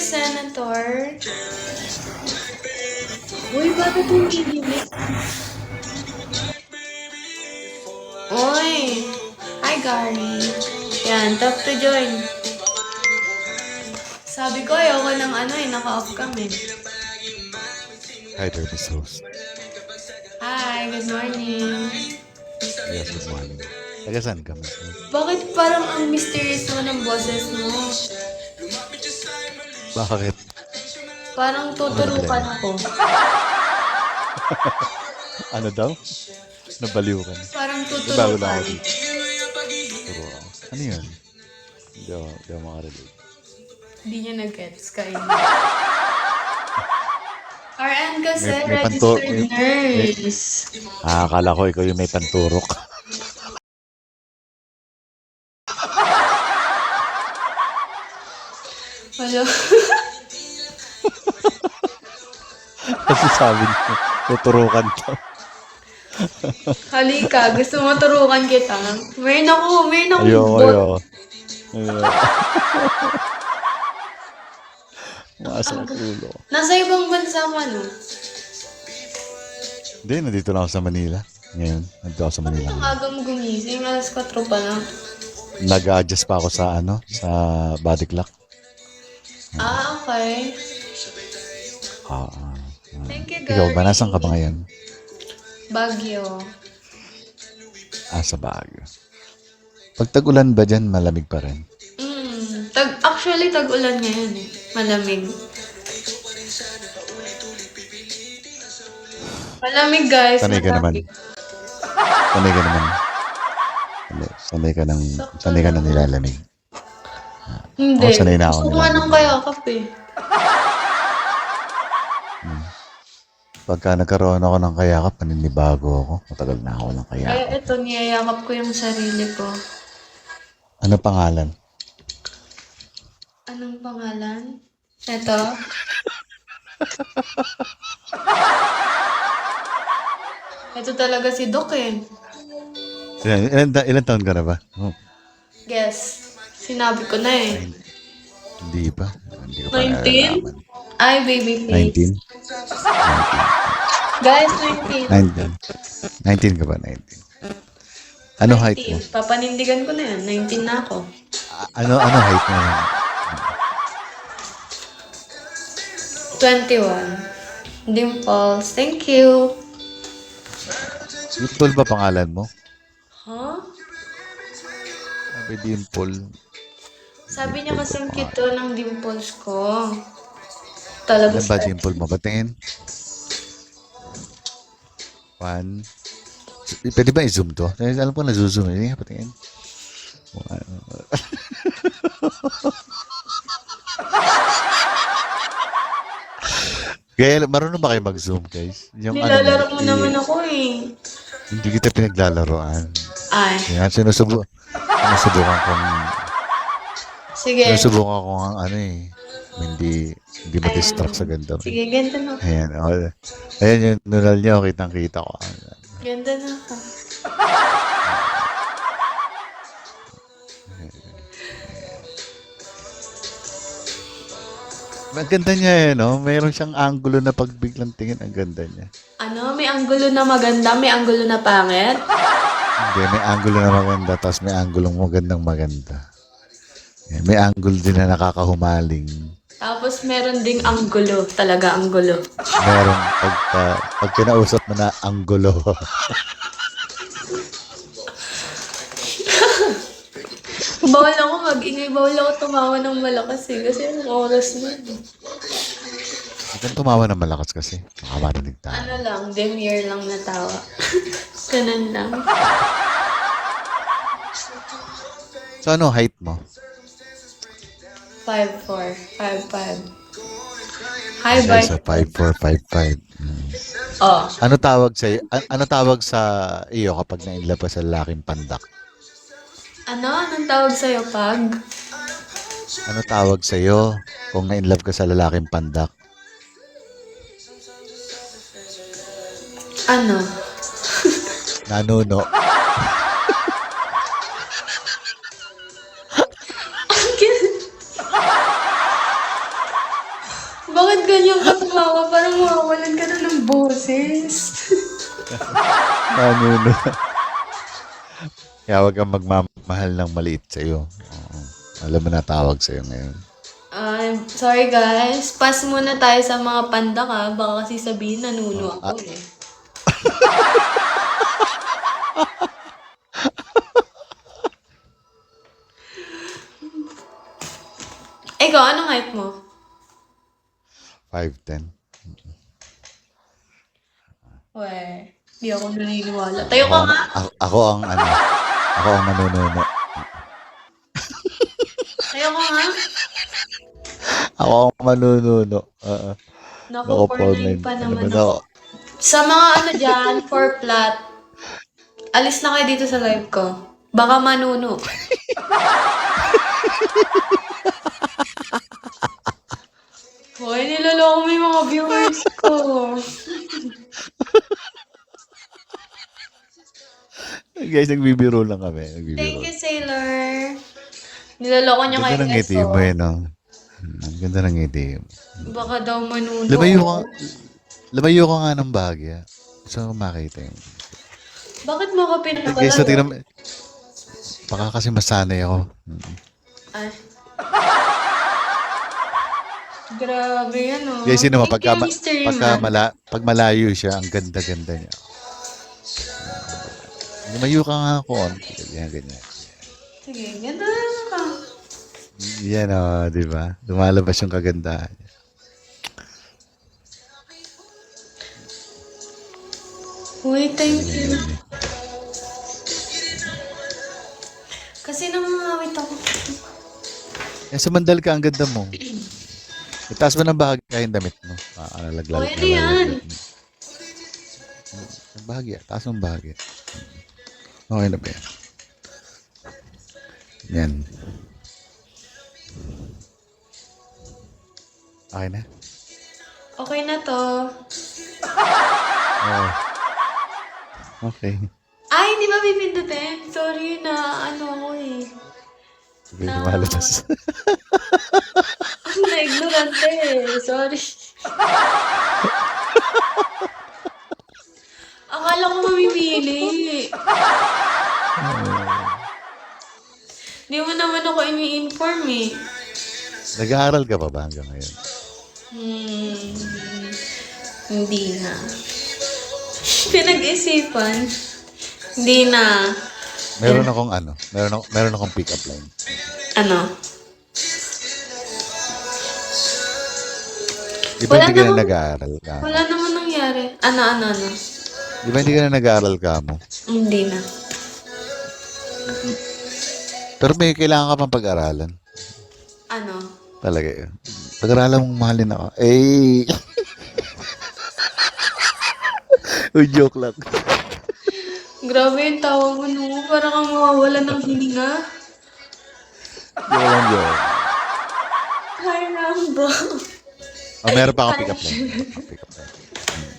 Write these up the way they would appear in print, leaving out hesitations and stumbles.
Senator. Uy, bakit humihilig? Uy! Hi, Gary. Yan, tap to join. Sabi ko, ayoko ng naka-off kami. Hi there, Miss Host. Hi, good morning. Yes, good morning. Taga saan ka, Miss Host? Bakit parang ang mysterious mo ng boses mo? Bakit? Parang tuturukan ako. Ano daw? Nabaliw ka na. Parang Bago lang ako tuturukan. dito. Turo ako. Ano yun? Hindi ako makarelate. Hindi niya nag-gets kayo. RN kasi, May registered nurse. Akala ko ikaw yung may panturok. Hello? Kasi sabi niyo, tuturukan to. Halika, gusto mo turukan kita? Mayroon ako Ayoko. bot. Maasa ng ulo. Nasa ibang bansa ka, no? Hindi, nandito lang ako sa Manila. Ngayon, nandito ako sa Manila. Ang aga mo gumising, alas 4 pa lang. Nag-adjust pa ako sa sa body clock. Okay. Thank you, guys. Ikaw ba? Nasaan ka ba ngayon? Baguio. Sa Baguio. Pag tag-ulan ba dyan, malamig pa rin? Actually, tag-ulan ngayon eh. Malamig. Malamig, guys. Sanay ka naman. Sanay ka naman. Sanay ka ng nilalamig. Hindi. Sanay na ako Gusto ko nga ng kayakap eh. Pagka nagkaroon ako ng kayakap, paninibago ako. Matagal na ako ng kayakap. Kaya ito, niyayakap ko yung sarili ko. Ano pangalan? Anong pangalan? Ito? Ito talaga si Doc eh. Ilan taon ka na ba? Oh, Guess. Sinabi ko na eh. hindi pa. Hindi ko pa 19? nalalaman. Ay, baby face. 19? Guys, 19. 19 ka ba? 19. Ano height mo? Papanindigan ko na yan. 19 na ako. Ano height mo? 21. Dimples. Thank you. Dimple ba pangalan mo? Huh? Sabi Dimple. Sabi niya kasi ang cute to ng dimples ko. Talaga Ilan ba dimple mo? Patingin. 1. Pwede ba i-zoom to? Alam ko na-zoom. Hindi nga patingin. Kaya marunong ba kayo mag-zoom, guys? Nilalaro mo naman ako eh. Hindi kita pinaglalaroan. Ay. Kaya sinusubukan kong Sige. sinusubukan kong hindi ma-distract sa ganda. Sige, ganda na. Ayan, ayan yung nunal niyo, kitang-kita ko. Ganda na ako. Ang ganda niya no? Mayroon siyang angulo na pagbiglang tingin. Ang ganda niya. May anggulo na maganda, may anggulo na pangit? Hindi, may angulo na maganda, tapos may angulong maganda. Ayan, may angulo din na nakakahumaling. Tapos meron ding anggulo, talaga anggulo. Meron, pag kinausap mo na anggulo. Bawal ako mag-ingay, bawal ako tumawa ng malakas eh, kasi anong oras na. Huwag kang tumawa na malakas kasi. Makabarinig tayo. Ano lang, demure lang natawa. Ganun lang. So, ano height mo? 5'4", 5'5". Hi, Okay, bye. so 5'4", 5'5". Oh, Ano tawag sa iyo kapag na-inlove ka sa lalaking pandak? anong tawag sa'yo pag? Ano tawag sa iyo kung na-inlove ka sa lalaking pandak? Ano? Nanuno. ganyan ka tumawa, parang mawawalan ka na ng boses. Nanuno. Kaya huwag kang magmamahal ng maliit sa'yo. Oo. Alam mo na tawag sa'yo ngayon. Sorry guys, pass muna tayo sa mga panda ka. Baka kasi sabihin nanuno ako eh. Ikaw, anong height mo? 5'10". Weh, di ako naniniwala. Tayo ka Ako, nga. ako ang ano, ako ang manununo. Tayo ka nga. Ako ang manununo. Naku, Ako, 4'9" 4'9". pa Ano naman ba ako. Sa mga ano dyan, for flat, alis na kayo dito sa live ko. Baka manuno. Hoy, niloloko mo yung mga viewers ko. Guys, nagbibiro lang kami. Thank Nagbibiro. you, Sailor. Niloloko niyo Ganda kay ng ngiti Eso. mo eh, no? Ang ganda ng ngiti mo. Baka daw manuno. Lumayo ka nga ng bahagya. Gusto ko makita yun. Bakit mo ako Guys, so pinapalala? tingnan mo. Baka kasi masanay ako. Ay. Grabe yan, oh. Guys, yun naman, Thank you, Mr. Riman. pag malayo siya, ang ganda-ganda niya. Lumayo ka nga ako. Ganyan. Sige, ganda na ka. Yan o, di ba? Lumalabas yung kagandahan niya. Uy, thank you. Ganyan. Kasi nangangawit ako. Yan, sumandal ka, ang ganda mo. Itaas mo ng bahagya yung damit mo. Oh, ano yan? Ang bahagya, taas ng bahagya. Okay na ba yan? Yan. Okay na? Okay na to. Oh. Okay. Ay, hindi ba pipindutin? Sorry na, ano ako eh. Sige, lumalabas. Na-ignorante eh. Sorry. Akala ko mamimili. Hindi mo naman ako ini-inform eh. Nag-aaral ka pa ba hanggang ngayon? Hindi na. Pinag-isipan. Hindi na. Meron akong pick-up line. Ano? Di ba Wala hindi ka na namang- nag-aaral ka? Wala naman nangyari. Ano? Di ba hindi ka na nag-aaral ka mo? Hindi na. Pero may kailangan ka pang pag-aralan. Ano? Talaga yun. Pag-aralan mong mahalin ako. Eh! Uy, joke lang. Grabe yung tawa mo, no? Parang kang mawawala ng hininga. Joke. Hi, Rambo. Oh, meron pa akong pick-up line.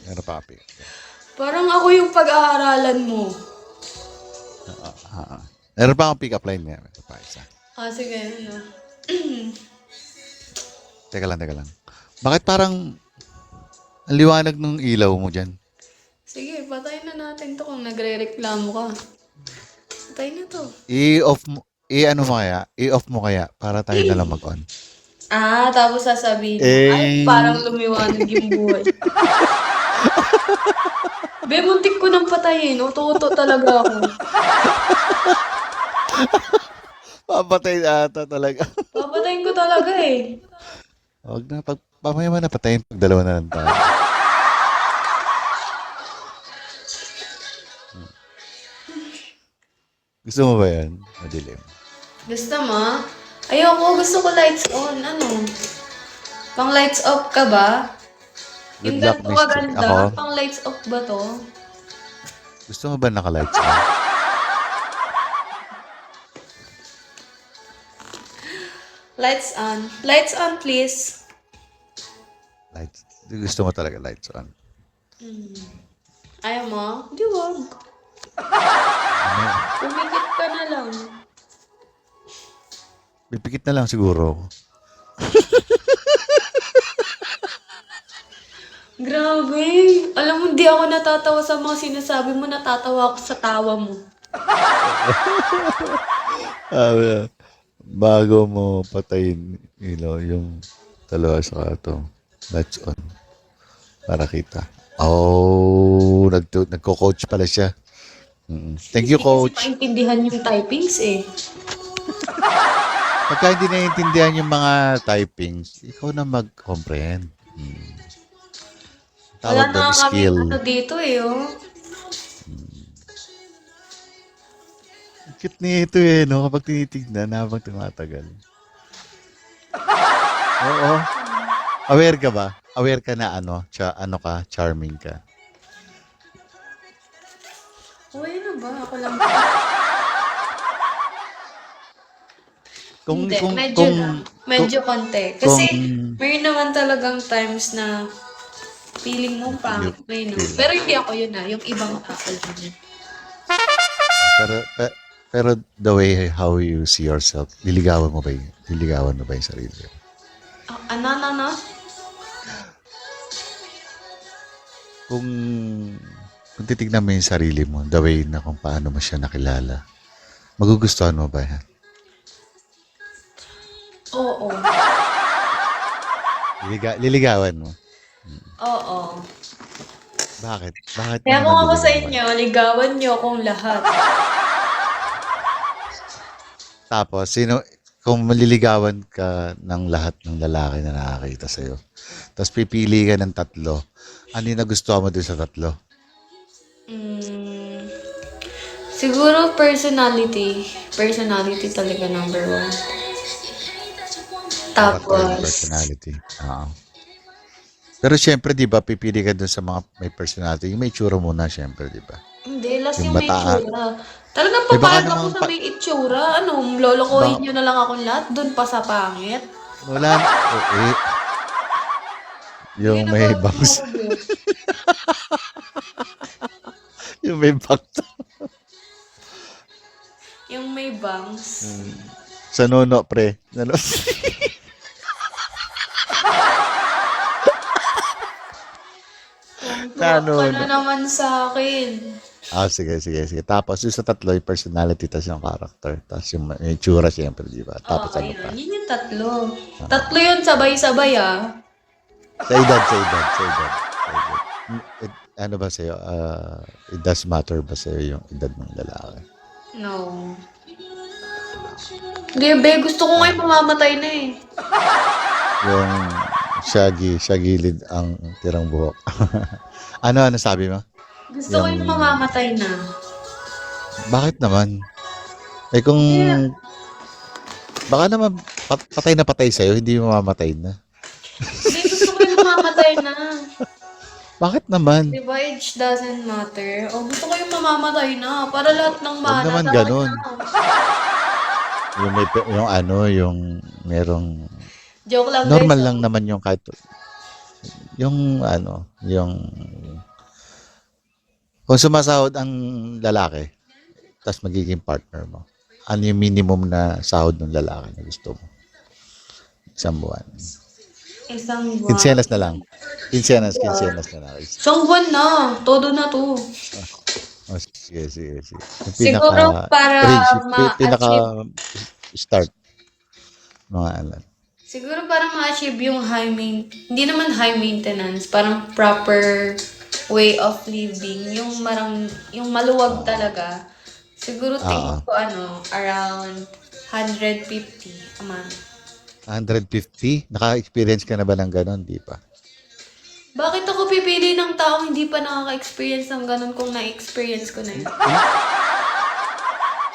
Meron pa akong pick-up line. Parang ako yung pag-aaralan mo. Meron pa akong pick-up line niya. Meron pa isa. Sige, ano? Teka lang. Bakit parang ang liwanag ng ilaw mo dyan? Sige, patayin na natin to kung nagre-reklamo ka. Patay na to. I-off mo kaya para tayo na lang mag-on. Tapos sasabihin mo, ay, Eh. parang lumiwanag yung buhay. Be, muntik ko nang patayin. Uto-uto talaga ako. Papatay ata talaga. Papatayin ko talaga eh. Huwag na, pamaya mo na patayin pag dalawa na lang tayo. Gusto mo ba yan? Madilim. Gusto mo? Ayoko, gusto ko lights on. Ano? Pang lights off ka ba? Good Yung luck, ganito mister. kaganda, Ako? pang lights off ba to? Gusto mo ba naka-lights on? Lights on. Lights on, please. Lights. Gusto mo talaga lights on. Ayaw mo? Di wag. Pumikit ka na lang. Pipikit na lang siguro ako. Grabe. Alam mo, di ako natatawa sa mga sinasabi mo. Natatawa ako sa tawa mo. Ah, bago mo patayin, yung dalawa sa ito, lights on, para kita. Oh, nagko-coach pala siya. Thank you, Hindi kasi coach. maintindihan yung typings eh. Pagka hindi naiintindihan yung mga typings, ikaw na mag-comprehend. Wala Tawag na doon, kaming skill. ano dito eh, oh. Cute nito eh, no? Kapag tinitignan habang tumatagal. Oo. Aware ka ba? Aware ka na ano ka, charming ka. Okay na ba? Ako lang. Kung, Hindi, kung, medyo kung, lang. kung, Medyo konti. kung, Kasi may naman talagang times na feeling mo you pangit, may no. feel. Pero hindi ako yun yung ibang tao lang yun. Pero the way how you see yourself, liligawan mo ba yun? Liligawan mo ba yung sarili mo? Ano? Kung, kung titignan mo yung sarili mo, the way na kung paano mo siya nakilala, magugustuhan mo ba yan? Oo. Liligawan mo? Oo. Bakit? Bakit mo Kaya naman kung ako sa liligawan? inyo, ligawan niyo akong lahat. Tapos, kung maliligawan ka ng lahat ng lalaki na nakakita sa'yo, tapos pipili ka ng 3, ano yung nagustuhan mo dun sa 3? Siguro personality. Personality talaga number 1. Character and Tapos, personality. Oo. Pero syempre, di ba, pipili ka dun sa mga may personality. Yung may tsura muna, syempre, di ba? hindi, last Yung yung may bataa. itsura. Talagang Eh baka papayag ako naman, sa may itsura. Ano, lolokohin baka, nyo na lang akong lahat doon pa sa pangit. wala, Hindi yung na may ba bangs, sumugot? yung may bakto. Yung may bangs. Sa nono, pre. Tuwa Ano, ka na naman sa akin. sige. Tapos, yung sa 3, yung personality, tapos yung character. Tapos yung may tsura, syempre, di ba? Oo, Tapos ano yun. pa? Yun yung 3. 3 yun, sabay-sabay ah. Sa edad. Ano ba sa'yo? It does matter ba sa'yo yung edad ng lalaki? No. Hindi, be. Gusto ko ngayon mamamatay na eh. Yung siya gilid ang tirang buhok. ano sabi mo? Gusto ko yung mamamatay na. Bakit naman? Eh kung, Yeah. baka naman patay na patay sa'yo, hindi mamamatay na. Hindi, gusto ko yung mamamatay na. Bakit naman? Diba, age doesn't matter. O, gusto ko yung mamamatay na. Para lahat ng Huwag mana naman sa ganun. kanya. Yung merong, Joke lang, normal guys. lang naman yung kahit, yung kung sumasahod ang lalaki, tapos magiging partner mo, ano yung minimum na sahod ng lalaki na gusto mo? Isang buwan. Isang buwan. Kinsenas na lang. Kinsenas na lang. Isang buwan na. Todo na to. Oh, sige. Yung Siguro para range, pinaka ma-achieve. start. Mga alam. Siguro para ma-achieve yung hindi naman high maintenance, parang proper way of living, yung maluwag talaga. Siguro tingin ko around 150 a month. 150? Naka-experience ka na ba ng ganon? Di pa. Bakit ako pipili ng taong hindi pa nakaka-experience ng ganun kung na-experience ko na yun?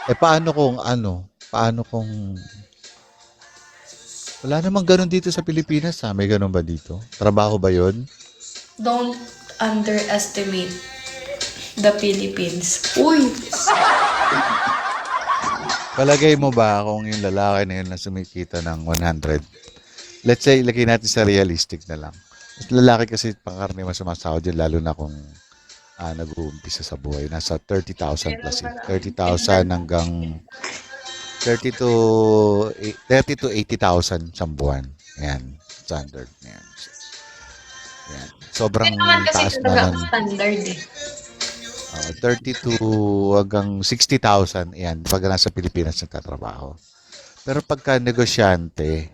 Eh paano kung wala namang ganon dito sa Pilipinas ha? May ganon ba dito? Trabaho ba yun? Don't underestimate the Philippines. Uy! Palagay mo ba kung yung lalaki na yun na sumikita ng 100, let's say, ilagay natin sa realistic na lang. Lalaki kasi pangkaraniwan sumasahod yun, lalo na kung nag-uumpisa sa buhay. Nasa 30,000 plus yun. 30,000 hanggang 30 to 80,000 sa buwan. Yan, standard. Yan. Yan. Hindi Sobrang naman kasi taas na talaga ang nun. standard eh. 32 hanggang 60,000, yan, pag nasa Pilipinas nagtatrabaho. Pero pagka negosyante,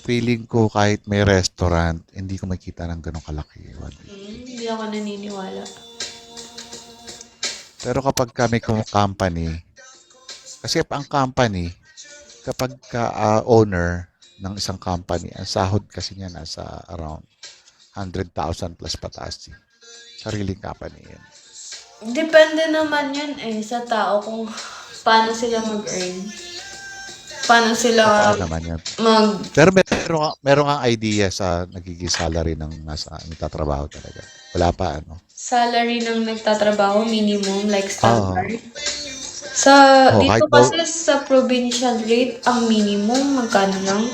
feeling ko kahit may restaurant, hindi ko makita ng ganong kalaki. Hindi ako naniniwala. Pero kapag kami company, kasi ang company, kapag ka owner ng isang company, ang sahod kasi niya nasa around 100,000 plus pataas. Sariling company yan. Depende naman yun eh sa tao kung paano sila mag-earn. Paano Totoo sila naman yan. mag Pero meron kang idea sa nagiging salary ng nasa nagtatrabaho talaga. Wala pa, ano? salary ng nagtatrabaho, minimum, like Oo. standard. Sa, Kahit dito daw, kasi sa provincial rate, ang minimum, magkano lang?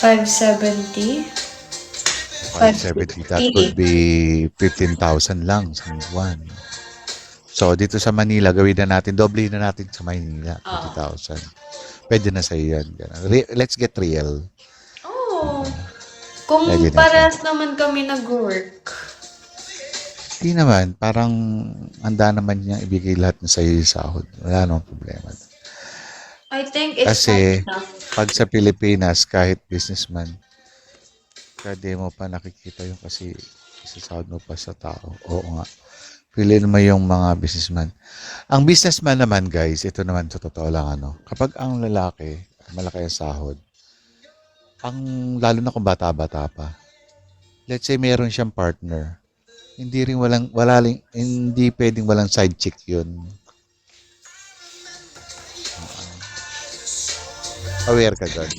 570? 570, that would 550? be 15,000 lang sa buwan. So, dito sa Manila, gawin na natin, doble na natin sa Manila, Oo. 20,000. Pwede na sa iyo yan. Let's get real. Oh, kung Pwede na siya. parehas naman kami nag-work. Di naman, parang handa naman niya ibigay lahat na sa iyo yung sahod. Wala namang problema. I think it's not Kasi, enough. pag sa Pilipinas, kahit businessman, kada mo pa nakikita yung kasi isasahod mo pa sa tao. Oo nga. Piliin mo yung mga businessman. Ang businessman naman, guys, ito naman sa totoo lang, ano, kapag ang lalaki, malaki ang sahod, ang lalo na kung bata-bata pa, let's say meron siyang partner, hindi pwedeng walang side chick yun. Aware ka doon.